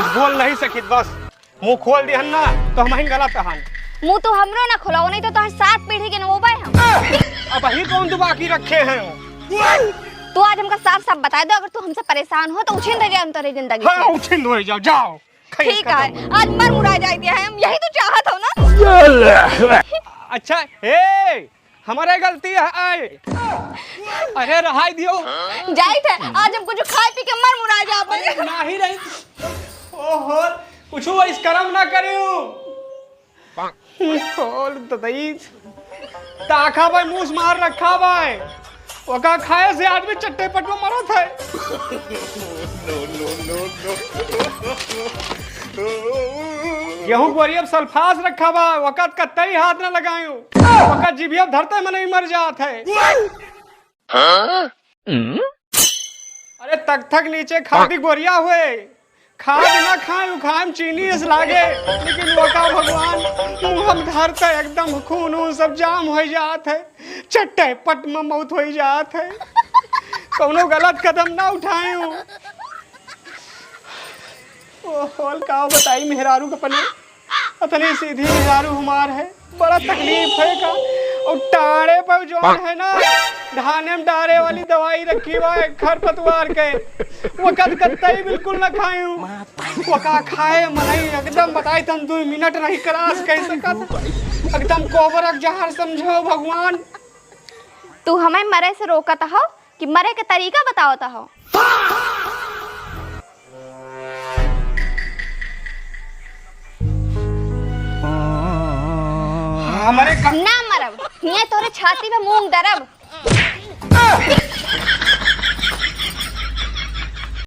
बोल नहीं सकित बस मुंह खोल दिहन ना तो हम ही गलत हन। मुंह तो हमरो ना खोलाओ नहीं तो तोहर 7 पीढ़ी के नोबे हम। अब ही कौन तू बाकी रखे हैं? तू आज हमका साफ साफ बता दो, अगर तू हमसे परेशान हो तो उछिन दे हम तेरी जिंदगी से। हाँ उछिन दो जाओ जाओ। ठीक है आज मर मुरा जाए दिया है, हम यही तो चाहत हो ना। अच्छा ए हमारे गलती है। अरे रहाई दियो जाइत है आज हम कुछ खाए पी के मर मुरा जा बने। ना ही रही ओहो कुछ इस करम ना करियो। खोल दई ताखा भाई मुंह मार रखा भाई ओका खाए से आदमी चट्टे पट में मरत है। गेहूं बोरियब सल्फास रखा बा वक़्त कतई हाथ ना लगायो वक़्त जीभिया धरते में नहीं मर जात है। अरे तक तक नीचे खादी बोरिया हुए खाद ना खाए खाम चीनी इस लागे लेकिन वका भगवान मुंह हम धरते एकदम खून सब जाम हो जात है चट्टे पट में मौत हो जात है। कौनो गलत कदम ना उठायूं। होल का बताई मेहरारू का पने अतनी सीधी मेहरारू हमार है बड़ा तकलीफ है का और टाड़े पर जो है ना धाने में डारे वाली दवाई रखी हुआ है खरपतवार के वो कतई बिल्कुल ना खायूं वो का खाए मनई एकदम बताई तुम 2 मिनट नहीं करास कैसे कर एकदम कोबरक जहर समझो भगवान। तू हमें मरे से रोकता हो कि मरे के तरीका बतावता हो? हमारे ना मरब ये तोरे छाती पे मूंग दरब